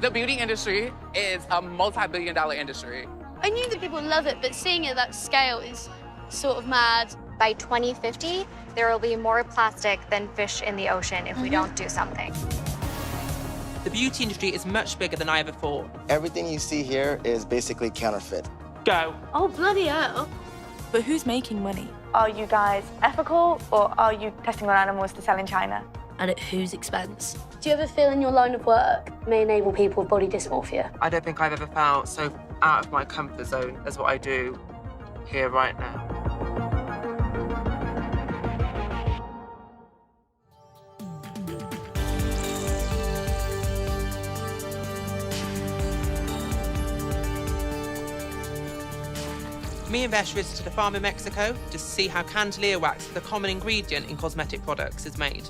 The beauty industry is a multi-billion-dollar industry. I knew that people love it, but seeing it at that scale is sort of mad. By 2050, there will be more plastic than fish in the ocean if we don't do something. The beauty industry is much bigger than I ever thought. Everything you see here is basically counterfeit. Go. Oh, bloody hell. But who's making money? Are you guys ethical, or are you testing on animals to sell in China? And at whose expense? Do you ever feel in your line of work may enable people with body dysmorphia? I don't think I've ever felt so out of my comfort zone as what I do here right now. Me and Vesh visited a farm in Mexico to see how Candelilla wax, the common ingredient in cosmetic products, is made.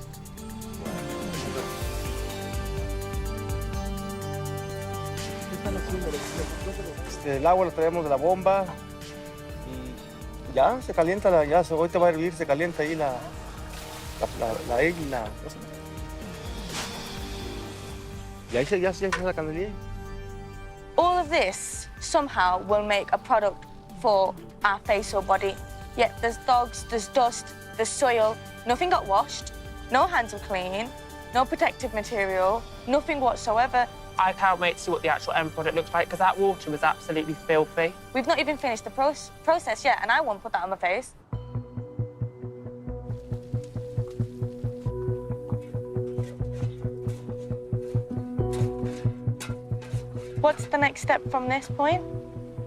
El agua lo traemos de la bomba y ya se calienta, ahorita va a hervir, se calienta ahí la egg y la... Y ahí ya se hace la candelilla. All of this somehow will make a product for our face or body. Yet there's dogs, there's dust, there's soil. Nothing got washed, no hands were clean, no protective material, nothing whatsoever. I can't wait to see what the actual end product looks like, because that water was absolutely filthy. We've not even finished the process yet, and I won't put that on my face. What's the next step from this point?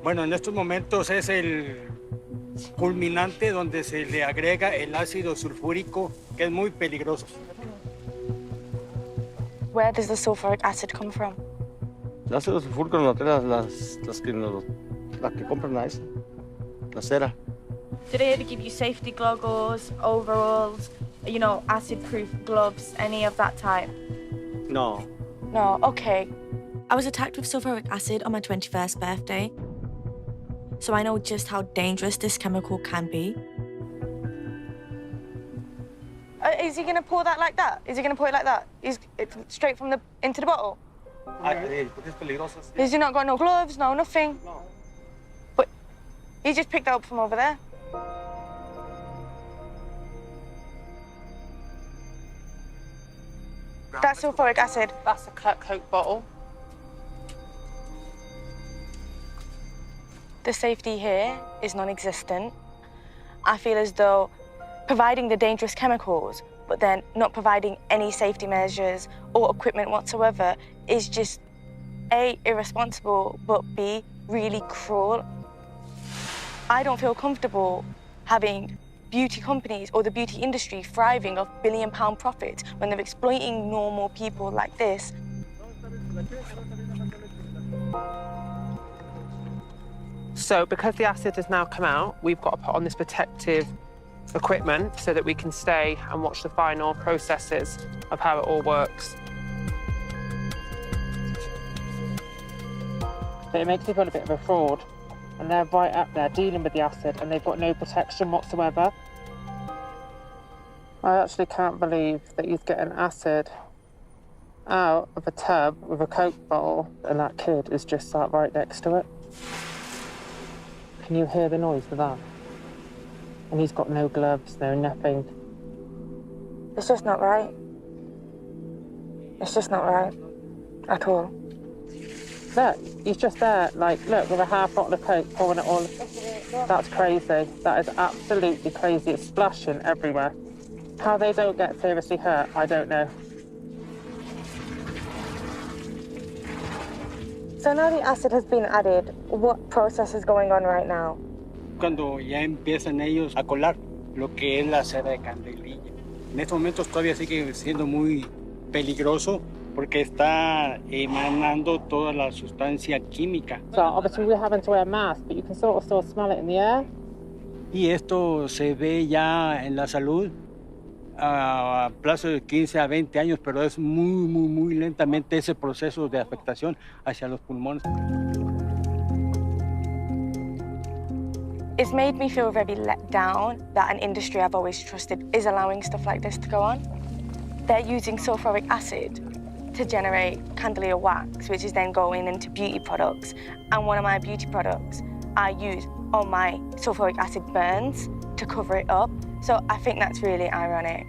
Bueno, en estos momentos es el culminante donde se le agrega el ácido sulfúrico, que es muy peligroso. Where does the sulfuric acid come from? El ácido sulfúrico lo traen las que compran la Cera. Did they ever give you safety goggles, overalls, you know, acid-proof gloves, any of that type? No. No, okay. I was attacked with sulfuric acid on my 21st birthday, so I know just how dangerous this chemical can be. Is he going to pour that like that? Is he going to pour it like that? It's straight from into the bottle? Es peligroso. Has he not got no gloves, no nothing? No. But he just picked that up from over there. That's sulfuric acid. That's a Coke bottle. The safety here is non-existent. I feel as though providing the dangerous chemicals, but then not providing any safety measures or equipment whatsoever is just A, irresponsible, but B, really cruel. I don't feel comfortable having beauty companies or the beauty industry thriving off billion-pound profits when they're exploiting normal people like this. So because the acid has now come out, we've got to put on this protective equipment so that we can stay and watch the final processes of how it all works. But it makes me feel a bit of a fraud. And they're right up there dealing with the acid and they've got no protection whatsoever. I actually can't believe that he's getting acid out of a tub with a Coke bottle and that kid is just sat right next to it. Can you hear the noise of that? And he's got no gloves, no nothing. It's just not right. It's just not right at all. Look, he's just there, like, look, with a half bottle of Coke, pouring it all. That's crazy. That is absolutely crazy. It's splashing everywhere. How they don't get seriously hurt, I don't know. So now the acid has been added, what process is going on right now? Cuando ya empiezan ellos a colar lo que es la cera de candelilla. En estos momentos todavía sigue siendo muy peligroso porque está emanando toda la sustancia química. So obviously we're having to wear masks, but you can sort of still smell it in the air. Y esto se ve ya en la salud a plazo de 15 a 20 años, pero es muy lentamente ese proceso de afectación hacia los pulmones. It's made me feel very let down that an industry I've always trusted is allowing stuff like this to go on. They're using sulfuric acid to generate Candelilla wax, which is then going into beauty products. And one of my beauty products I use on my sulfuric acid burns to cover it up. So I think that's really ironic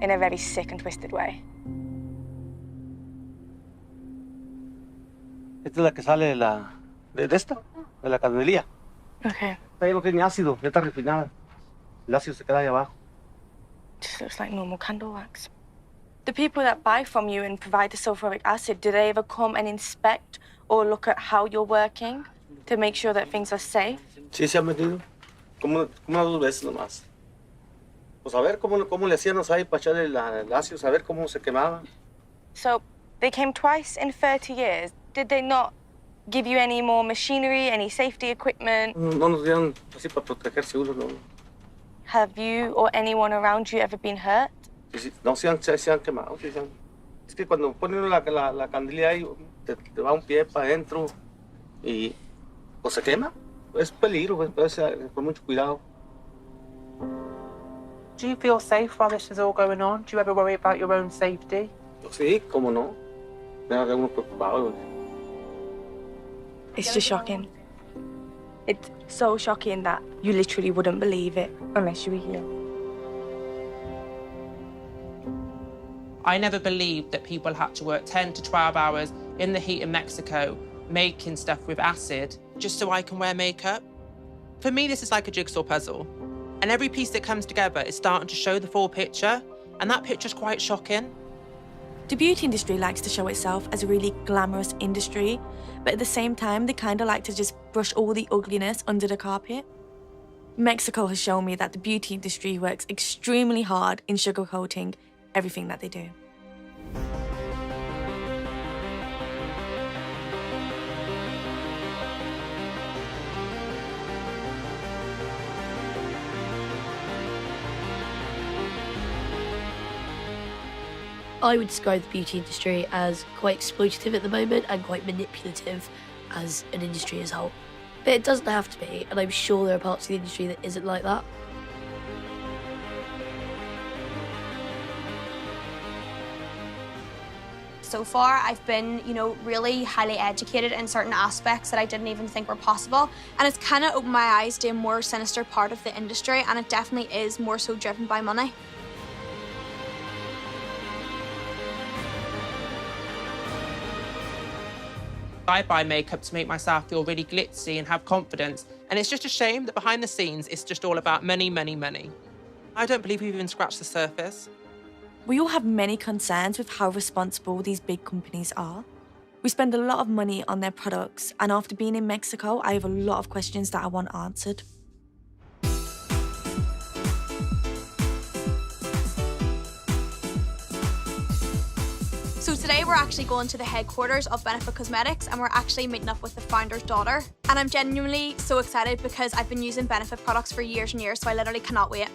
in a very sick and twisted way. Esta es la que sale de esta, de la candelilla. Okay. Ahí no tiene ácido, ya está refinada. El ácido se queda ahí abajo. Just looks like normal candle wax. The people that buy from you and provide the sulfuric acid, do they ever come and inspect or look at how you're working to make sure that things are safe? Sí, se han metido. Como unas 2 veces nomás. Pues a ver cómo le hacíamos ahí para echarle el ácido, a ver cómo se quemaba. So they came twice in 30 years. Did they not give you any more machinery, any safety equipment? No nos dieron así para protegerse uno, no. Have you or anyone around you ever been hurt? Sí, no, se han quemado. Sí, es que cuando ponen la candelilla ahí, te va un pie para adentro y pues se quema. Es peligro, pues, con mucho cuidado. Do you feel safe while this is all going on? Do you ever worry about your own safety? Pues sí, cómo no. Me da uno preocupado. It's just shocking. It's so shocking that you literally wouldn't believe it unless you were here. I never believed that people had to work 10 to 12 hours in the heat in Mexico making stuff with acid just so I can wear makeup. For me, this is like a jigsaw puzzle. And every piece that comes together is starting to show the full picture, and that picture's quite shocking. The beauty industry likes to show itself as a really glamorous industry, but at the same time, they kind of like to just brush all the ugliness under the carpet. Mexico has shown me that the beauty industry works extremely hard in sugarcoating everything that they do. I would describe the beauty industry as quite exploitative at the moment and quite manipulative as an industry as a whole. But it doesn't have to be, and I'm sure there are parts of the industry that isn't like that. So far, I've been, really highly educated in certain aspects that I didn't even think were possible. And it's kind of opened my eyes to a more sinister part of the industry, and it definitely is more so driven by money. I buy makeup to make myself feel really glitzy and have confidence, and it's just a shame that behind the scenes, it's just all about money, money, money. I don't believe we've even scratched the surface. We all have many concerns with how responsible these big companies are. We spend a lot of money on their products, and after being in Mexico, I have a lot of questions that I want answered. So today we're actually going to the headquarters of Benefit Cosmetics, and we're actually meeting up with the founder's daughter. And I'm genuinely so excited because I've been using Benefit products for years and years, so I literally cannot wait.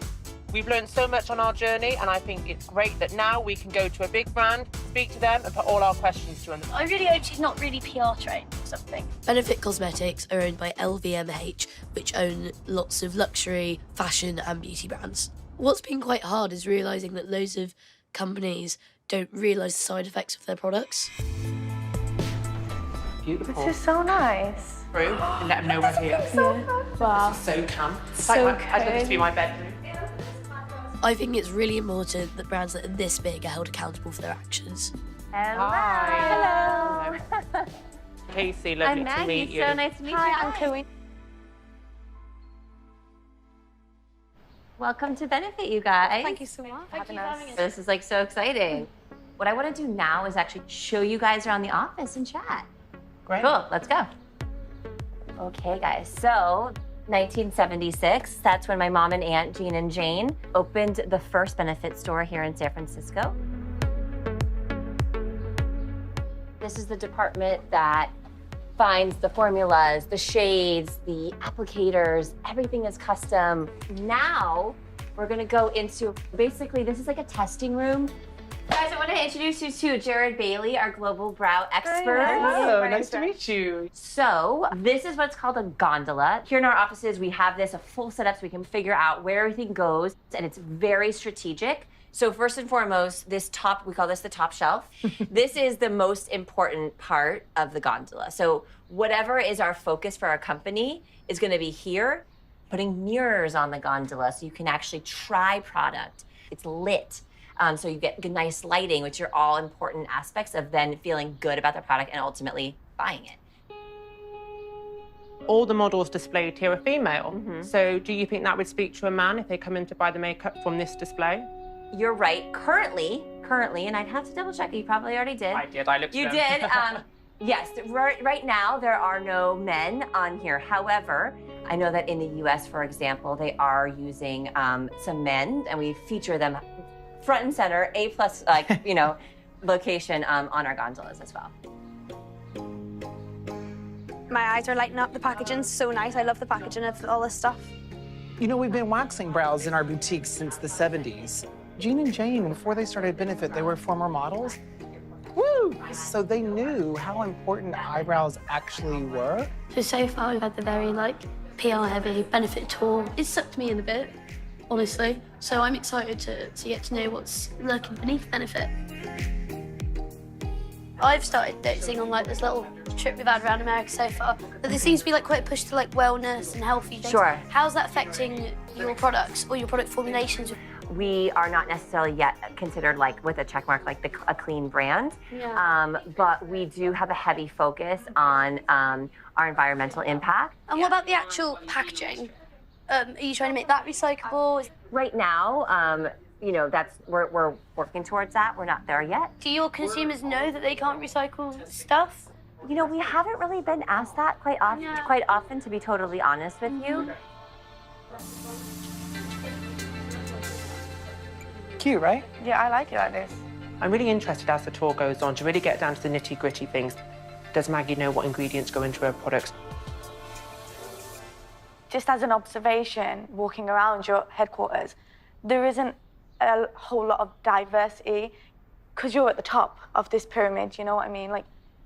We've learned so much on our journey, and I think it's great that now we can go to a big brand, speak to them, and put all our questions to them. I really hope she's not really PR trained or something. Benefit Cosmetics are owned by LVMH, which own lots of luxury, fashion and beauty brands. What's been quite hard is realising that loads of companies don't realise the side effects of their products. Beautiful. This is so nice. Through and let them know we're here. Wow. This is so camp. It's So like I'd love this to be my bedroom. I think it's really important that brands that are this big are held accountable for their actions. Hi. Hello. Casey, lovely to meet you. So nice to meet you. Hi, I'm Chloe. Welcome to Benefit, you guys. Thank you so much. This is like so exciting. What I want to do now is actually show you guys around the office and chat. Great. Cool, let's go. Okay, guys, so 1976, that's when my mom and aunt, Jean and Jane, opened the first Benefit store here in San Francisco. This is the department that finds the formulas, the shades, the applicators, everything is custom. Now, we're gonna go into, basically, this is like a testing room. Guys, I want to introduce you to Jared Bailey, our global brow expert. Hello, nice to meet you. So this is what's called a gondola. Here in our offices, we have this, a full setup so we can figure out where everything goes, and it's very strategic. So first and foremost, this top, we call this the top shelf. This is the most important part of the gondola. So whatever is our focus for our company is going to be here, putting mirrors on the gondola so you can actually try product. It's lit. So you get nice lighting, which are all important aspects of then feeling good about the product and ultimately buying it. All the models displayed here are female. So do you think that would speak to a man if they come in to buy the makeup from this display? You're right. Currently, and I'd have to double check, you probably already did. I did, I looked You at them. did. Yes, right now there are no men on here. However, I know that in the US, for example, they are using some men, and we feature them front and center, A+, like, you know, location on our gondolas as well. My eyes are lighting up. The packaging's so nice. I love the packaging of all this stuff. You know, we've been waxing brows in our boutiques since the 70s. Jean and Jane, before they started Benefit, they were former models. Woo! So they knew how important eyebrows actually were. So far we've had the very, PR-heavy Benefit tour. It sucked me in a bit, honestly. So I'm excited to get to know what's lurking beneath Benefit. I've started noticing on this little trip we've had around America so far that there seems to be quite a push to wellness and healthy things. Sure. How's that affecting your products or your product formulations? We are not necessarily yet considered with a check mark a clean brand, but we do have a heavy focus on our environmental impact. And what about the actual packaging? Are you trying to make that recyclable? Right now, you know, we're working towards that. We're not there yet. Do your consumers know that they can't recycle stuff? You know, we haven't really been asked that quite often, to be totally honest with you. Cute, right? Yeah, I like it like this. I'm really interested as the tour goes on to really get down to the nitty-gritty things. Does Maggie know what ingredients go into her products? Just as an observation, walking around your headquarters, there isn't a whole lot of diversity because you're at the top of this pyramid, you know what I mean?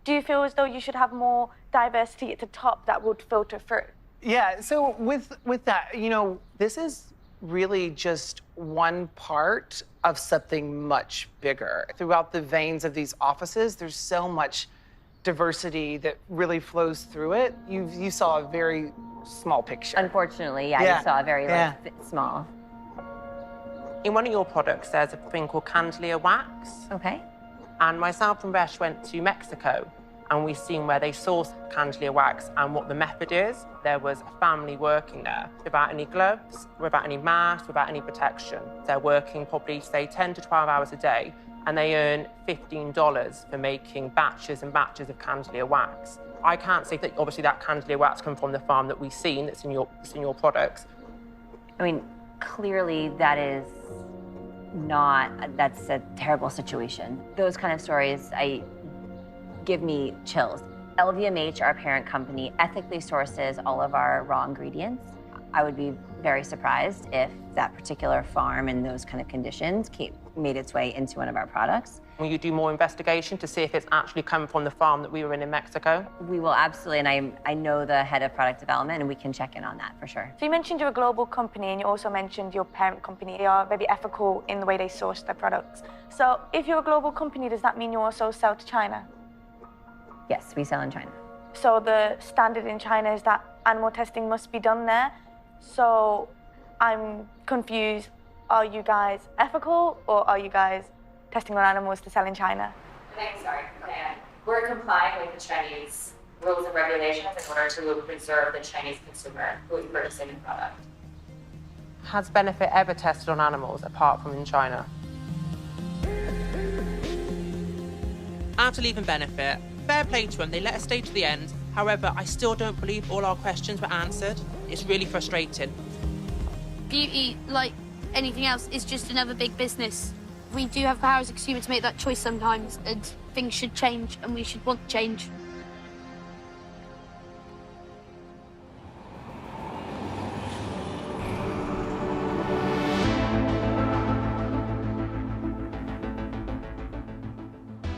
Do you feel as though you should have more diversity at the top that would filter through? Yeah, so with that, you know, this is really just one part of something much bigger. Throughout the veins of these offices, there's so much diversity that really flows through it. You saw a very small picture. Unfortunately, yeah. You saw a very small. In one of your products, there's a thing called Candelilla wax. Okay. And myself and Resh went to Mexico, and we've seen where they source Candelilla wax and what the method is. There was a family working there without any gloves, without any masks, without any protection. They're working probably, say, 10 to 12 hours a day, and they earn $15 for making batches and batches of Candelilla wax. I can't say that obviously that Candelilla wax comes from the farm that we've seen that's in your products. I mean, clearly that's a terrible situation. Those kind of stories give me chills. LVMH, our parent company, ethically sources all of our raw ingredients. I would be very surprised if that particular farm in those kind of conditions made its way into one of our products. Will you do more investigation to see if it's actually come from the farm that we were in Mexico? We will absolutely, and I know the head of product development, and we can check in on that for sure. So you mentioned you're a global company, and you also mentioned your parent company. They are very ethical in the way they source their products. So if you're a global company, does that mean you also sell to China? Yes, we sell in China. So the standard in China is that animal testing must be done there. So I'm confused. Are you guys ethical, or are you guys testing on animals to sell in China? Sorry. We're complying with the Chinese rules and regulations in order to preserve the Chinese consumer who is purchasing the product. Has Benefit ever tested on animals apart from in China? After leaving Benefit, fair play to them, they let us stay to the end. However, I still don't believe all our questions were answered. It's really frustrating. Beauty, like anything else, is just another big business. We do have power as a consumer to make that choice sometimes, and things should change, and we should want change.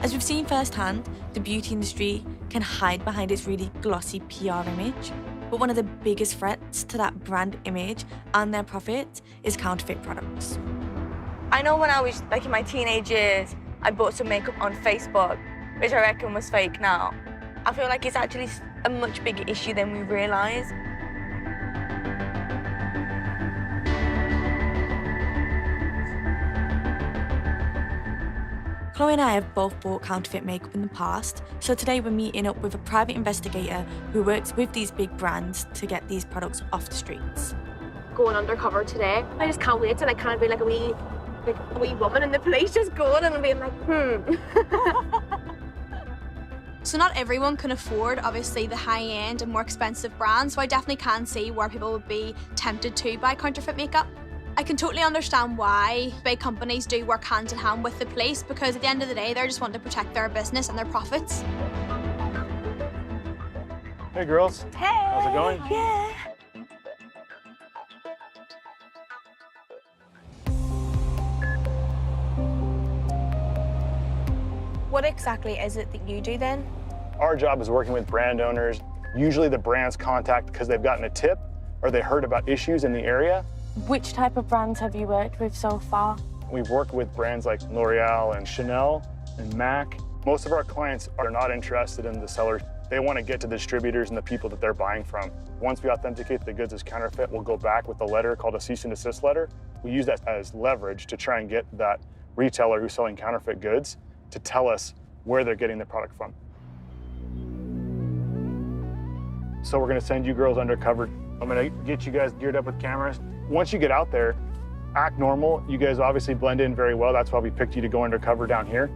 As we've seen firsthand, the beauty industry can hide behind its really glossy PR image. But one of the biggest threats to that brand image and their profit is counterfeit products. I know when I was like in my teenage years, I bought some makeup on Facebook, which I reckon was fake now. I feel like it's actually a much bigger issue than we realise. Chloe and I have both bought counterfeit makeup in the past, so today we're meeting up with a private investigator who works with these big brands to get these products off the streets. Going undercover today, I just can't wait to like kind of be like a wee woman in the police, just going and being like, So not everyone can afford, obviously, the high-end and more expensive brands, so I definitely can see where people would be tempted to buy counterfeit makeup. I can totally understand why big companies do work hand in hand with the police, because at the end of the day, they're just wanting to protect their business and their profits. Hey, girls. Hey! How's it going? Yeah. What exactly is it that you do then? Our job is working with brand owners. Usually the brands contact because they've gotten a tip or they heard about issues in the area. Which type of brands have you worked with so far? We've worked with brands like L'Oreal and Chanel and MAC. Most of our clients are not interested in the sellers. They want to get to the distributors and the people that they're buying from. Once we authenticate the goods as counterfeit, we'll go back with a letter called a cease and desist letter. We use that as leverage to try and get that retailer who's selling counterfeit goods to tell us where they're getting the product from. So we're going to send you girls undercover. I'm going to get you guys geared up with cameras. Once you get out there, act normal. You guys obviously blend in very well. That's why we picked you to go undercover down here.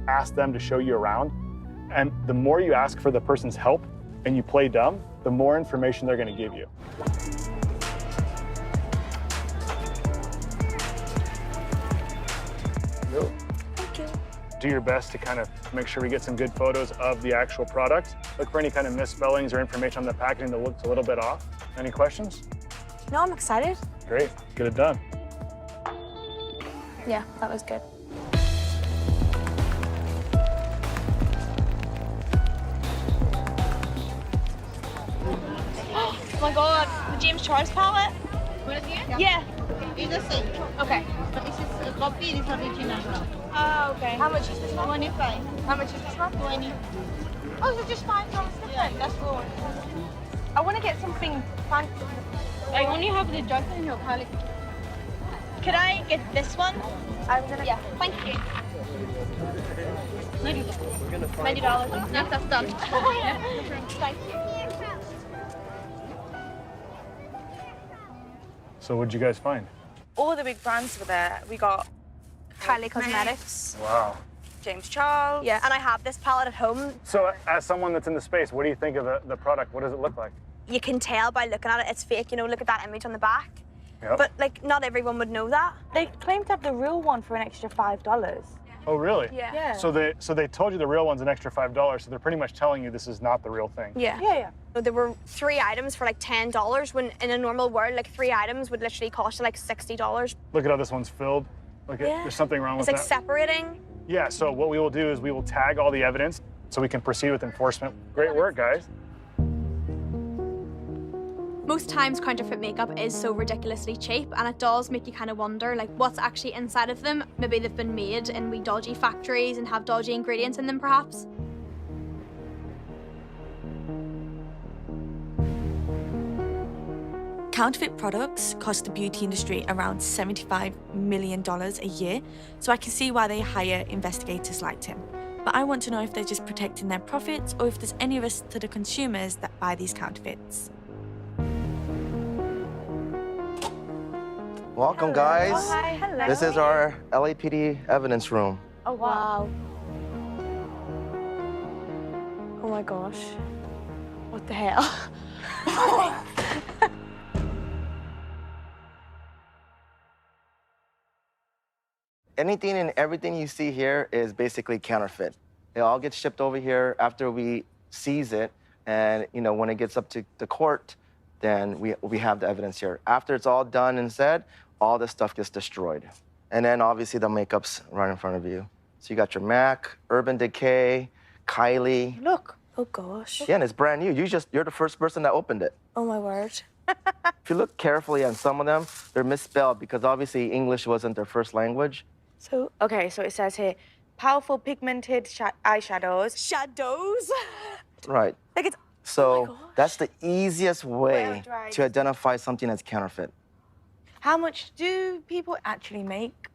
Ask them to show you around. And the more you ask for the person's help and you play dumb, the more information they're going to give you. Thank you. Do your best to kind of make sure we get some good photos of the actual product. Look for any kind of misspellings or information on the packaging that looks a little bit off. Any questions? No, I'm excited. Great, get it done. Yeah, that was good. Oh my god, the James Charles palette? Yeah. It's the same. Okay. But this is a copy, this is original. Oh, okay. How much is this one? 25. How much is this one? 20. Oh, so just $5 different. Yeah, that's all. I want to get something fancy. I only have the jacket in your palette. Could I get this one? I'm gonna. Yeah. Thank you. $90. Yes, that's done. Thank you. So what'd you guys find? All the big brands were there. We got Kylie Cosmetics. Wow. James Charles. Yeah, and I have this palette at home. So as someone that's in the space, what do you think of the product? What does it look like? You can tell by looking at it, it's fake. You know, look at that image on the back. Yep. But like, not everyone would know that. They claim to have the real one for an extra $5. Oh, really? Yeah. So they told you the real one's an extra $5, so they're pretty much telling you this is not the real thing. Yeah. There were 3 items for like $10, when in a normal world, like 3 items would literally cost you like $60. Look at how this one's filled. Look at, there's something wrong It's with like that. separating. Yeah, so what we will do is we will tag all the evidence so we can proceed with enforcement. Great work, guys. Most times counterfeit makeup is so ridiculously cheap, and it does make you kind of wonder like what's actually inside of them. Maybe they've been made in wee dodgy factories and have dodgy ingredients in them perhaps. Counterfeit products cost the beauty industry around $75 million a year, so I can see why they hire investigators like Tim. But I want to know if they're just protecting their profits or if there's any risk to the consumers that buy these counterfeits. Welcome, guys. Oh, hi. Hello. This is our LAPD evidence room. Oh, wow. Oh my gosh. What the hell? Anything and everything you see here is basically counterfeit. It all gets shipped over here after we seize it, and when it gets up to the court, then we have the evidence here. After it's all done and said, all this stuff gets destroyed. And then obviously the makeup's right in front of you. So you got your MAC, Urban Decay, Kylie. Look. Oh gosh. Yeah, and it's brand new. You're the first person that opened it. Oh my word. If you look carefully on some of them, they're misspelled because obviously English wasn't their first language. So, okay, so it says here, powerful pigmented eyeshadows. Shadows? Right. Like it's, So that's the easiest way dry. to identify something as counterfeit. how much do people actually make?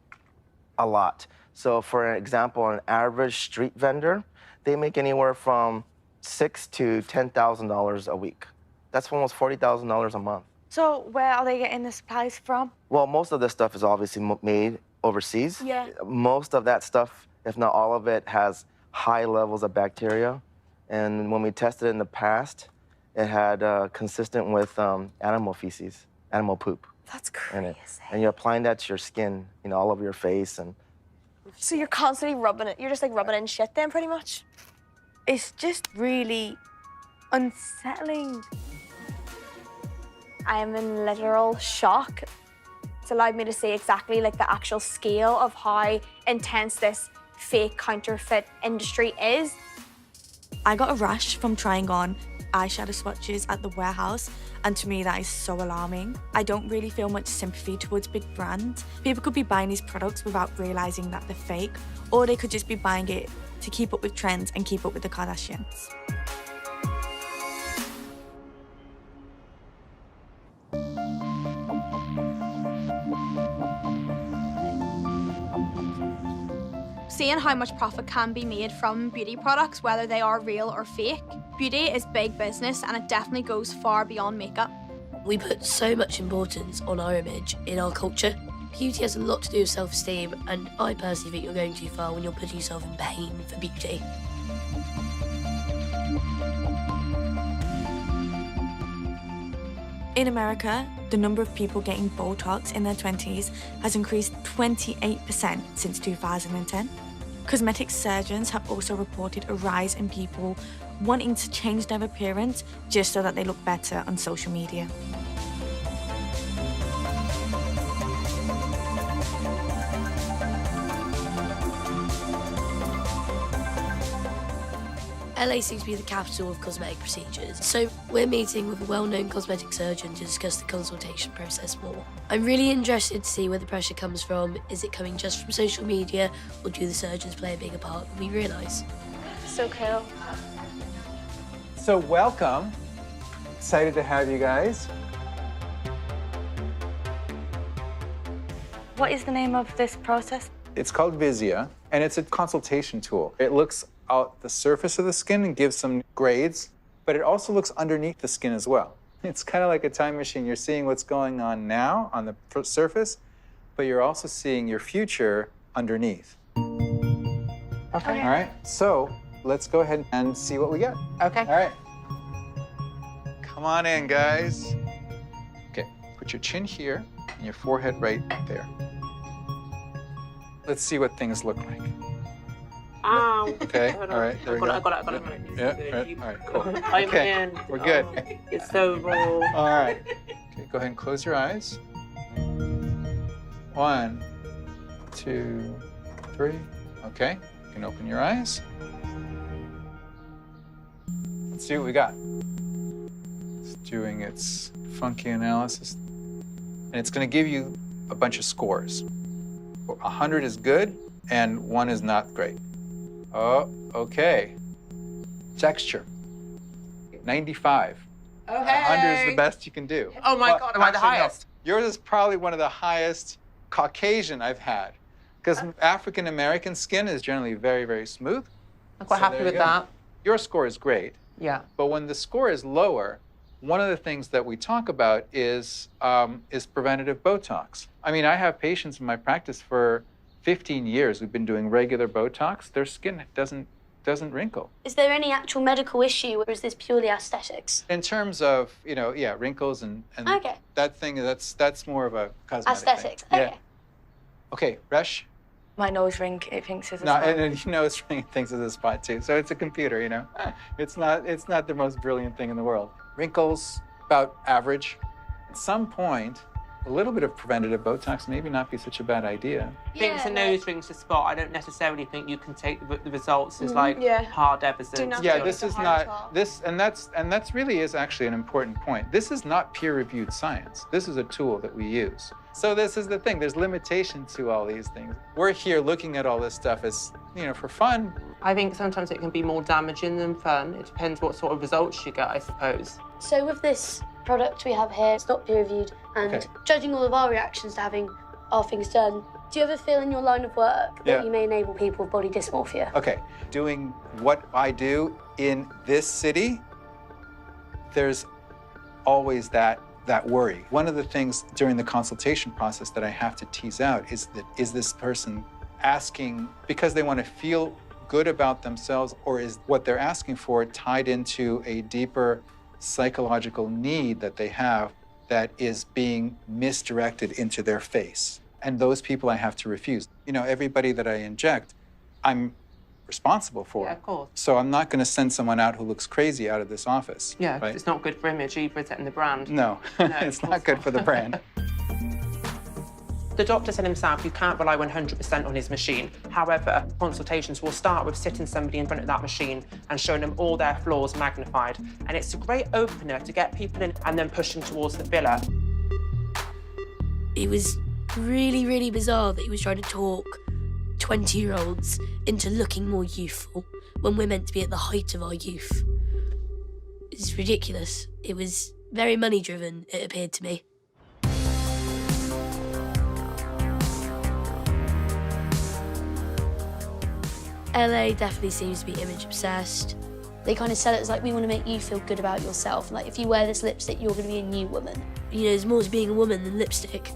A lot. So for example, an average street vendor, they make anywhere from $6,000 to $10,000 a week. That's almost $40,000 a month. So where are they getting the supplies from? Well, most of this stuff is obviously made overseas. Yeah. Most of that stuff, if not all of it, has high levels of bacteria. And when we tested it in the past, it had consistent with animal feces, animal poop. That's in crazy. it. And you're applying that to your skin, you know, all over your face. And So you're constantly rubbing it. You're just like rubbing it in shit then, pretty much. It's just really unsettling. I am in literal shock. It's allowed me to see exactly like the actual scale of how intense this fake counterfeit industry is. I got a rash from trying on eyeshadow swatches at the warehouse, and to me that is so alarming. I don't really feel much sympathy towards big brands. People could be buying these products without realizing that they're fake, or they could just be buying it to keep up with trends and keep up with the Kardashians. Seeing how much profit can be made from beauty products, whether they are real or fake. Beauty is big business and it definitely goes far beyond makeup. We put so much importance on our image in our culture. Beauty has a lot to do with self-esteem, and I personally think you're going too far when you're putting yourself in pain for beauty. In America, the number of people getting Botox in their 20s has increased 28% since 2010. Cosmetic surgeons have also reported a rise in people wanting to change their appearance just so that they look better on social media. LA seems to be the capital of cosmetic procedures, so we're meeting with a well-known cosmetic surgeon to discuss the consultation process more. I'm really interested to see where the pressure comes from. Is it coming just from social media, or do the surgeons play a bigger part than we realise? So cool. So welcome. Excited to have you guys. What is the name of this process? It's called Vizia, and it's a consultation tool. It looks out the surface of the skin and gives some grades, but it also looks underneath the skin as well. It's kind of like a time machine. You're seeing what's going on now on the surface, but you're also seeing your future underneath. Okay. All right, so let's go ahead and see what we get. Okay. All right. Come on in, guys. Okay, put your chin here and your forehead right there. Let's see what things look like. Okay, all right, there we go. I got it. Yeah, right, all right, cool. I'm Okay, in. we're good. It's so raw. All right. Okay, go ahead and close your eyes. 1, 2, 3. Okay, you can open your eyes. Let's see what we got. It's doing its funky analysis. And it's going to give you a bunch of scores. 100 is good, and 1 is not great. Oh, okay. Texture, 95. Okay. 100 is the best you can do. Oh my God, am I the actually, no. highest? Yours is probably one of the highest Caucasian I've had. Because African-American skin is generally very, very smooth. I'm quite So happy there with you go. that. Your score is great. Yeah. But when the score is lower, one of the things that we talk about is preventative Botox. I mean, I have patients in my practice for 15 years who've been doing regular Botox. Their skin doesn't wrinkle. Is there any actual medical issue, or is this purely aesthetics? In terms of, wrinkles and Okay. that thing, that's more of a cosmetic Aesthetics, thing. okay. Yeah. Okay, Resh? My nose ring, it thinks is a No, spot. and you know it's things is a spot too. So it's a computer, you know. It's not the most brilliant thing in the world. Wrinkles, about average. At some point, a little bit of preventative Botox maybe not be such a bad idea. I think it's a nose ring to spot. I don't necessarily think you can take the results as like hard evidence. Yeah, this is not and that's really is actually an important point. This is not peer-reviewed science. This is a tool that we use. So this is the thing. There's limitation to all these things. We're here looking at all this stuff as, you know, for fun. I think sometimes it can be more damaging than fun. It depends what sort of results you get, I suppose. So with this product we have here, it's not peer-reviewed, and judging all of our reactions to having our things done, do you ever feel in your line of work that you may enable people with body dysmorphia? Okay, doing what I do in this city, there's always that worry. One of the things during the consultation process that I have to tease out is that, is this person asking because they want to feel good about themselves, or is what they're asking for tied into a deeper psychological need that they have that is being misdirected into their face? And those people I have to refuse. You know, everybody that I inject, I'm responsible for. Yeah, of course. So I'm not going to send someone out who looks crazy out of this office. Yeah, right? It's not good for image either, is it, in the brand? No, it's not good for the brand. The doctor said himself you can't rely 100% on his machine. However, consultations will start with sitting somebody in front of that machine and showing them all their flaws magnified. And it's a great opener to get people in and then push them towards the filler. It was really, really bizarre that he was trying to talk 20-year-olds into looking more youthful when we're meant to be at the height of our youth. It's ridiculous. It was very money-driven, it appeared to me. LA definitely seems to be image obsessed. They kind of sell it as like, we want to make you feel good about yourself. Like, if you wear this lipstick, you're going to be a new woman. You know, there's more to being a woman than lipstick.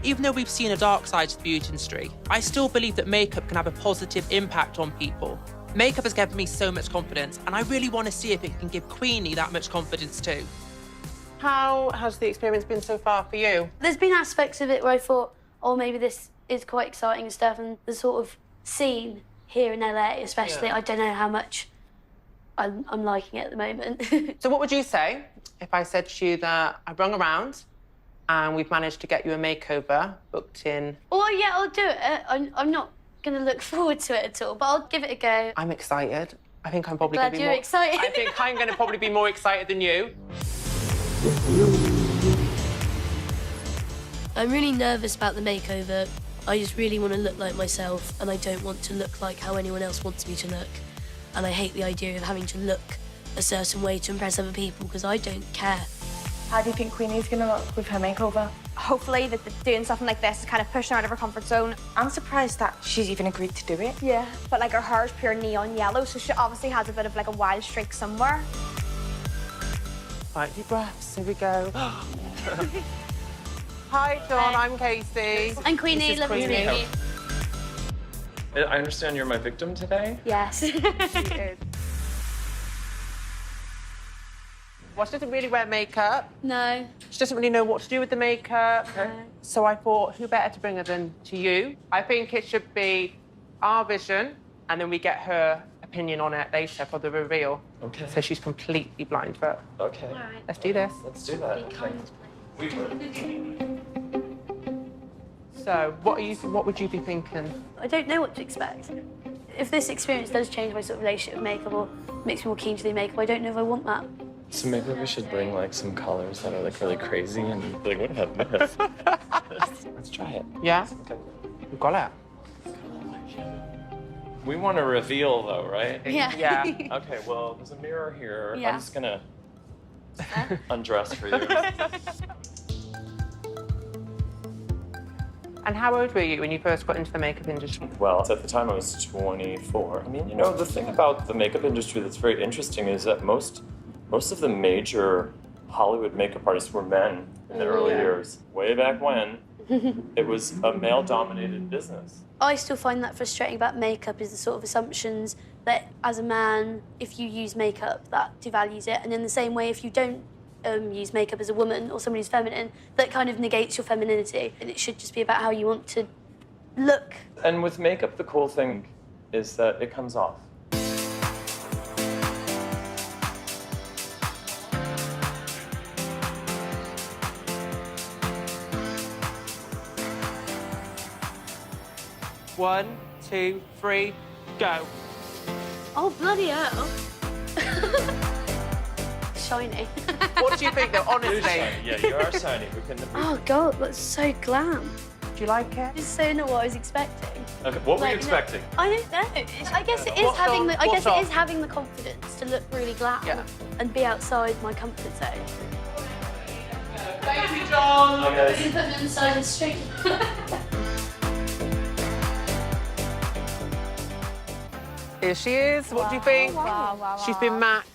Even though we've seen a dark side to the beauty industry, I still believe that makeup can have a positive impact on people. Makeup has given me so much confidence, and I really want to see if it can give Queenie that much confidence too. How has the experience been so far for you? There's been aspects of it where I thought, oh, maybe this is quite exciting and stuff, and the sort of scene here in LA, especially, I don't know how much I'm liking it at the moment. So what would you say if I said to you that I've rung around and we've managed to get you a makeover booked in? Oh, yeah, I'll do it. I'm not going to look forward to it at all, but I'll give it a go. I'm excited. I think I'm probably Glad going to be you're more excited. I think I'm going to probably be more excited than you. I'm really nervous about the makeover. I just really want to look like myself, and I don't want to look like how anyone else wants me to look. And I hate the idea of having to look a certain way to impress other people, because I don't care. How do you think Queenie's going to look with her makeover? Hopefully that doing something like this is kind of pushing her out of her comfort zone. I'm surprised that she's even agreed to do it. Yeah, but like her hair's pure neon yellow, so she obviously has a bit of like a wild streak somewhere. Right, deep breaths, here we go. Hi, John, I'm Casey. I'm Queenie, This is lovely to Queenie. meet you. I understand you're my victim today? Yes. Well, she doesn't really wear makeup. No. She doesn't really know what to do with the makeup. So I thought, who better to bring her than to you? I think it should be our vision, and then we get her opinion on it later for the reveal. Okay. So she's completely blind, but Okay. All right. let's do this. Let's do that. Be kind, please. So what would you be thinking? I don't know what to expect. If this experience does change my sort of relationship with makeup or makes me more keen to do makeup, I don't know if I want that. So maybe we should bring like some colors that are like really crazy and like, what about this? Let's try it. Yeah? Okay. We've got it. We want to reveal though, right? Yeah. Yeah. Okay, well, there's a mirror here. Yeah. I'm just gonna undress for you. And how old were you when you first got into the makeup industry? Well, at the time I was 24. I mean, you know, the thing about the makeup industry that's very interesting is that most of the major Hollywood makeup artists were men in the early years. Way back when, it was a male-dominated business. I still find that frustrating about makeup is the sort of assumptions that as a man, if you use makeup, that devalues it. And in the same way, if you don't use makeup as a woman or somebody who's feminine, that kind of negates your femininity. And it should just be about how you want to look. And with makeup, the cool thing is that it comes off. 1, 2, 3, go. Oh, bloody hell. Shiny. What do you think, though, honestly? Yeah, you are shiny. Oh, God, that's so glam. Do you like it? It's so not what I was expecting. Okay, what were you expecting? I don't know. I guess it is having the confidence to look really glam and be outside my comfort zone. Thank you, John. Hi, guys. You put me on the side of the street. Here she is. What do you think? Wow. She's been matte.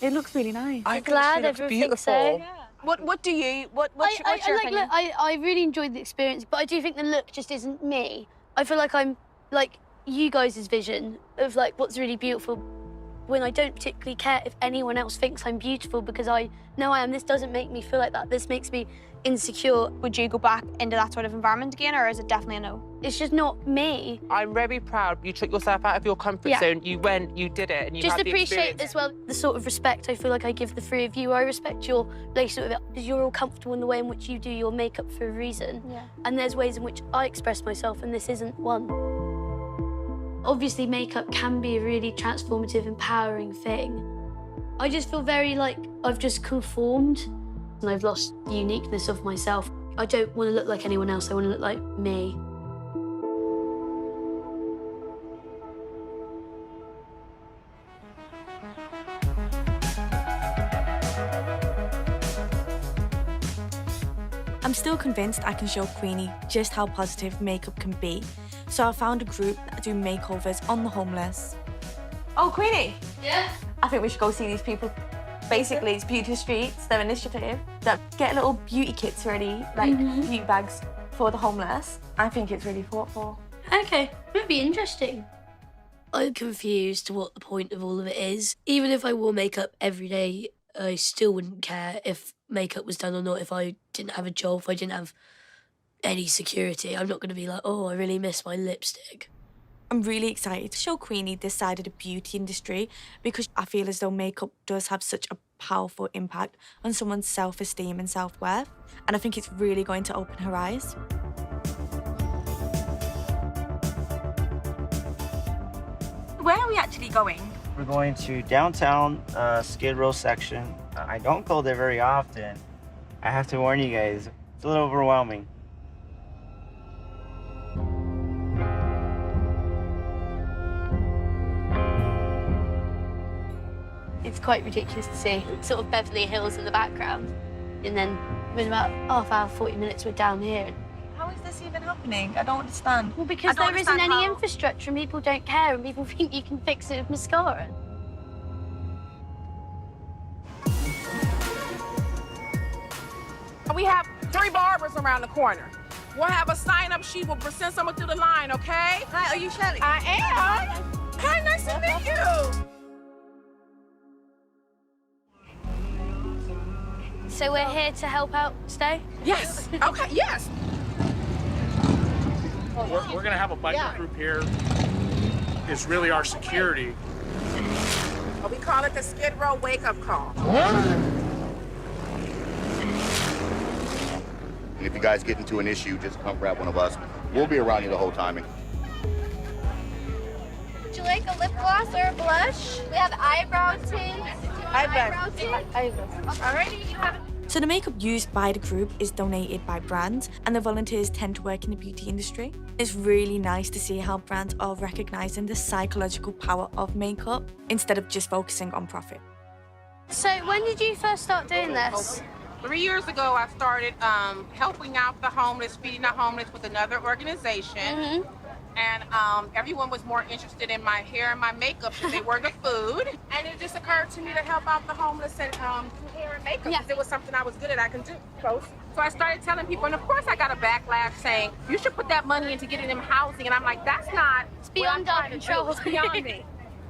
It looks really nice. I'm glad everyone thinks so. What's your opinion? Look, I really enjoyed the experience, but I do think the look just isn't me. I feel like I'm like you guys' vision of like what's really beautiful when I don't particularly care if anyone else thinks I'm beautiful because I know I am. This doesn't make me feel like that. This makes me insecure. Would you go back into that sort of environment again, or is it definitely a no? It's just not me. I'm very proud you took yourself out of your comfort zone. You went, you did it, and you just had the appreciate experience. as well the sort of respect I feel like I give the three of you. I respect your relationship with it because you're all comfortable in the way in which you do your makeup for a reason. Yeah. And there's ways in which I express myself, and this isn't one. Obviously, makeup can be a really transformative, empowering thing. I just feel very like I've just conformed and I've lost the uniqueness of myself. I don't want to look like anyone else. I want to look like me. I'm still convinced I can show Queenie just how positive makeup can be. So I found a group that do makeovers on the homeless. Oh, Queenie. Yeah? I think we should go see these people. Basically, it's Beauty Streets, their initiative, that get little beauty kits ready, like beauty bags for the homeless. I think it's really thoughtful. Okay, that'd be interesting. I'm confused to what the point of all of it is. Even if I wore makeup every day, I still wouldn't care if makeup was done or not, if I didn't have a job, if I didn't have any security. I'm not going to be like, oh, I really miss my lipstick. I'm really excited to show Queenie this side of the beauty industry because I feel as though makeup does have such a powerful impact on someone's self-esteem and self-worth. And I think it's really going to open her eyes. Where are we actually going? We're going to downtown Skid Row section. I don't go there very often. I have to warn you guys, it's a little overwhelming. It's quite ridiculous to see sort of Beverly Hills in the background. And then within about half hour, 40 minutes, we're down here. How is this even happening? I don't understand. Well, because there isn't any infrastructure and people don't care and people think you can fix it with mascara. We have 3 barbers around the corner. We'll have a sign-up sheet. We'll send someone through the line, okay? Hi, are you Shelley? I am. Hi, nice to meet you. So we're here to help out stay? Yes. Okay, yes. We're going to have a biker group here. It's really our security. We call it the Skid Row wake-up call. And if you guys get into an issue, just come grab one of us. We'll be around you the whole timing. Would you like a lip gloss or a blush? We have eyebrow tint. Eyebrow tint. Alrighty, you have it. So the makeup used by the group is donated by brands and the volunteers tend to work in the beauty industry. It's really nice to see how brands are recognising the psychological power of makeup instead of just focusing on profit. So when did you first start doing this? 3 years ago, I started helping out the homeless, feeding the homeless with another organization. And everyone was more interested in my hair and my makeup than they were the food. And it just occurred to me to help out the homeless and do hair and makeup because it was something I was good at, I can do. So I started telling people, and of course I got a backlash saying, you should put that money into getting them housing. And I'm like, that's not it's beyond our control. It's beyond me.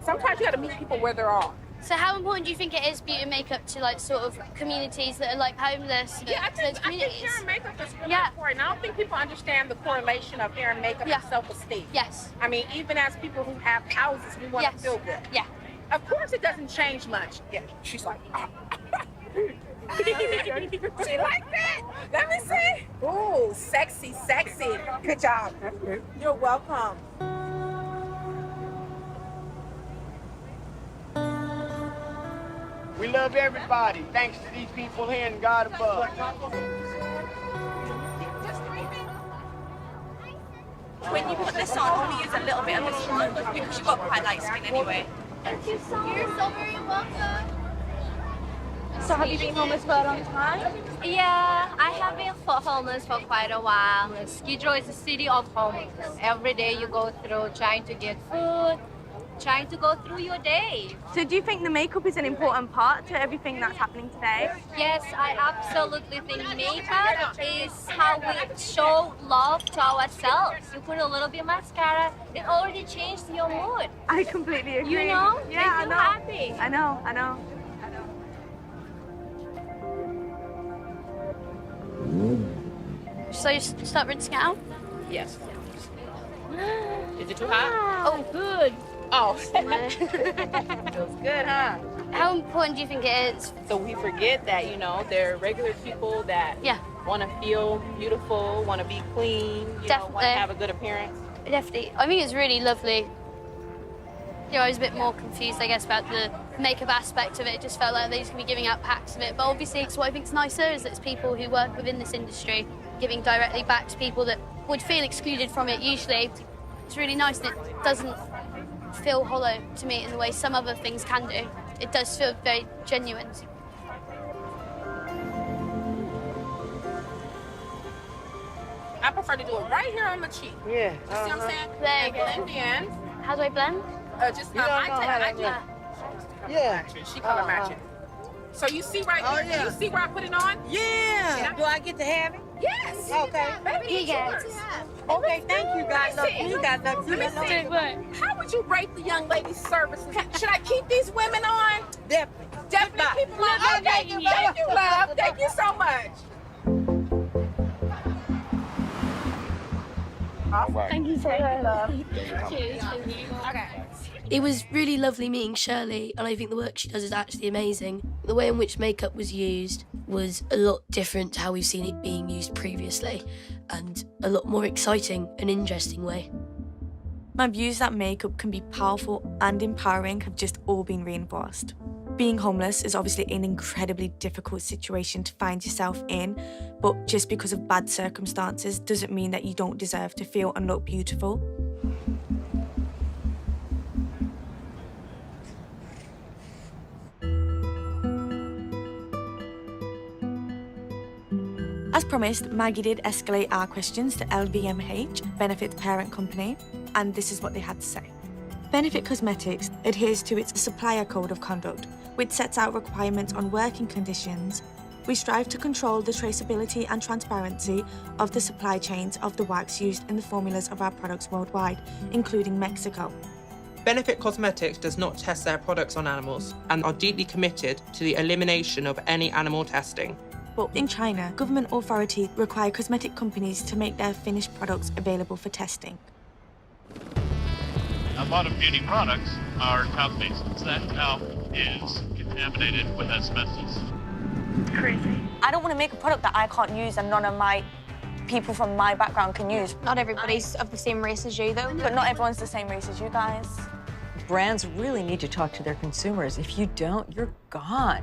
Sometimes you got to meet people where they are. So how important do you think it is beauty and makeup to like sort of communities that are like homeless? Yeah, I think hair and makeup is really important. I don't think people understand the correlation of hair and makeup and self-esteem. Yes. I mean, even as people who have houses, we want to feel good. Yeah. Of course, it doesn't change much. Yeah, she's like, She like that? Let me see. Ooh, sexy, sexy. Good job. You're welcome. We love everybody, thanks to these people here and God above. When you put this on, only use a little bit of this one because you've got quite light skin anyway. Thank you so much. You're so very welcome. So have you been homeless for a long time? Yeah, I have been homeless for quite a while. Skid Row is a city of homeless. Every day you go through trying to get food, trying to go through your day. So do you think the makeup is an important part to everything that's happening today? Yes, I absolutely think makeup is how we show love to ourselves. You put a little bit of mascara, it already changed your mood. I completely agree. You know? Yeah, Makes you happy. I know. So you start rinsing it out? Yes. Is it too hot? Oh, good. Oh. Feels good, huh? How important do you think it is? So we forget that, you know, they're regular people that want to feel beautiful, want to be clean, you know, want to have a good appearance. Definitely. I think it's really lovely. You know, I was a bit more confused, I guess, about the makeup aspect of it. It just felt like they just could be giving out packs of it. But obviously, what I think is nicer is that it's people who work within this industry giving directly back to people that would feel excluded from it usually. It's really nice and it doesn't feel hollow to me in the way some other things can do. It does feel very genuine. I prefer to do it right here on my cheek. Yeah. You see what I'm saying? There you Blend in. How do I blend? Just You don't know how to Yeah. She color matching. So you see right here? You see where I put it on? Yeah. Do I get to have it? Yes. Okay. Baby, You it's get yours. Okay, thank you guys. Let me see. You got nothing. Let me see. How would you rate the young ladies' services? Should I keep these women on? Definitely. Definitely keep them on. Okay, thank you, love. Thank you so much. All right. Thank you so much, love. Cheers. Okay. It was really lovely meeting Shirley, and I think the work she does is actually amazing. The way in which makeup was used was a lot different to how we've seen it being used previously, and a lot more exciting and interesting way. My views that makeup can be powerful and empowering have just all been reinforced. Being homeless is obviously an incredibly difficult situation to find yourself in, but just because of bad circumstances doesn't mean that you don't deserve to feel and look beautiful. As promised, Maggie did escalate our questions to LVMH, Benefit's parent company, and this is what they had to say. Benefit Cosmetics adheres to its supplier code of conduct, which sets out requirements on working conditions. We strive to control the traceability and transparency of the supply chains of the wax used in the formulas of our products worldwide, including Mexico. Benefit Cosmetics does not test their products on animals and are deeply committed to the elimination of any animal testing. But in China, government authorities require cosmetic companies to make their finished products available for testing. A lot of beauty products are talc-based. That talc is contaminated with asbestos. Crazy. I don't want to make a product that I can't use and none of my people from my background can use. Not everybody's of the same race as you, though. But not everyone's the same race as you guys. Brands really need to talk to their consumers. If you don't, you're gone.